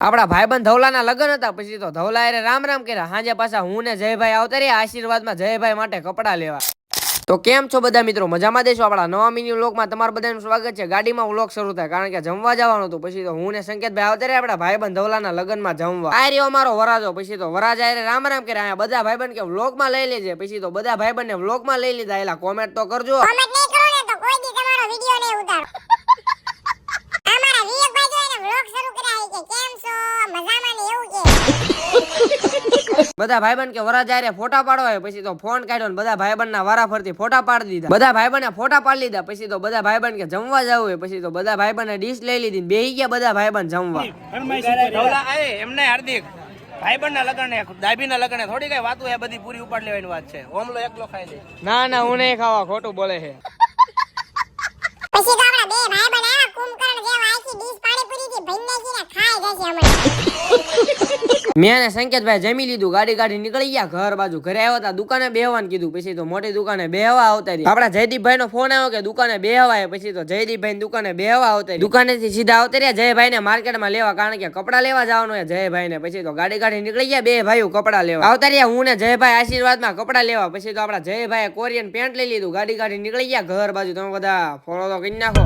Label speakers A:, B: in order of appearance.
A: આપડા ભાઈબંધ ધવલાના લગ્ન હતા પછી તો ધવલા એ રામ રામ કર્યા. હાજે પાછા હું ને જયભાઈ આવતા રહ્યા આશીર્વાદમાં જયભાઈ માટે કપડા લેવા. તો કેમ છો બધા મિત્રો, મજામાં દેશો? આપણા નવા મિની વ્લોગમાં તમારું બધાનું સ્વાગત છે. ગાડીમાં વ્લોગ શરૂ થાય કારણ કે જમવા જવાનું હતું. પછી તો હું ને સંકેતભાઈ આવતા રહ્યા આપડા ભાઈબંધ ધવલાના લગ્નમાં જમવા. આ રહ્યો અમારો વરાજો. પછી તો વરાજ આરે રામ રામ કર્યા. બધા ભાઈબંધ કે વ્લોગમાં લઈ લેજે. પછી તો બધા ભાઈબંધને વ્લોગમાં લઈ લીધા. એલા કોમેન્ટ તો કરજો.
B: કોમેન્ટ નહીં કરો ને તો કોઈ દી તમારો વિડિયો નહીં ઉતારો. અમારા વિવેકભાઈ જો એને વ્લોગ શરૂ કર્યા કે કેમ છો મજામાં ને એવું કે.
A: બધા ભાઈબંધ કે વરાજ આરે ફોટા પાડવા હોય. પછી તો ફોન કાઢ્યો ને બધા ભાઈબંધના વારા ફરતી ફોટા પાડી દીધા. બધા ભાઈબંધને ફોટા પાડી લીધા. પછી તો બધા ભાઈબંધ કે જમવા જવું હોય. પછી તો બધા ભાઈબંધને ડીશ લઈ લીધી. બેહી ગયા બધા ભાઈબંધ જમવા.
C: એમને હાર્દિક ભાઈબંધના લગન દાબીના લગન થોડી કઈ વાતો એ બધી પૂરી ઉપાડ લેવાની વાત છે. ઓમલો એકલો ખાઈ લે.
A: ના ના હું નહીં ખાવા, ખોટું બોલે છે.
B: પછી તો આપણા બે ભાઈબંધ આવા કુંભકર્ણ જેવા આખી ડીશ પાણીપુરી થી ભઈને જીને ખાઈ જશે હમણાં.
A: મેં અને સંકેતભાઈ જમી લીધું. ગાડી નીકળી ગયા ઘર બાજુ. ઘરે આવ્યા હતા, દુકાને બેહવાનું કીધું. પછી તો મોટી દુકાને બેહવા આવતા રહ્યા. આપડા જયદીપભાઈ નો ફોન આવ્યો કે દુકાને બેહવાય. પછી તો જયદીપભાઈ દુકાને બેહવા આવતા રહ્યા. દુકાનેથી સીધા આવતા રહ્યા જયભાઈ ને માર્કેટમાં લેવા, કારણ કે કપડા લેવા જવાનું હોય જયભાઈ ને. પછી તો ગાડી નીકળી ગયા બે ભાઈઓ કપડા લેવા. આવતા રહ્યા હું ને જયભાઈ આશીર્વાદમાં કપડા લેવા. પછી તો આપડા જયભાઈ કોરિયન પેન્ટ લઈ લીધું. ગાડી નીકળી ગયા ઘર બાજુ. તમે બધા ફોલો તો કરી નાખો.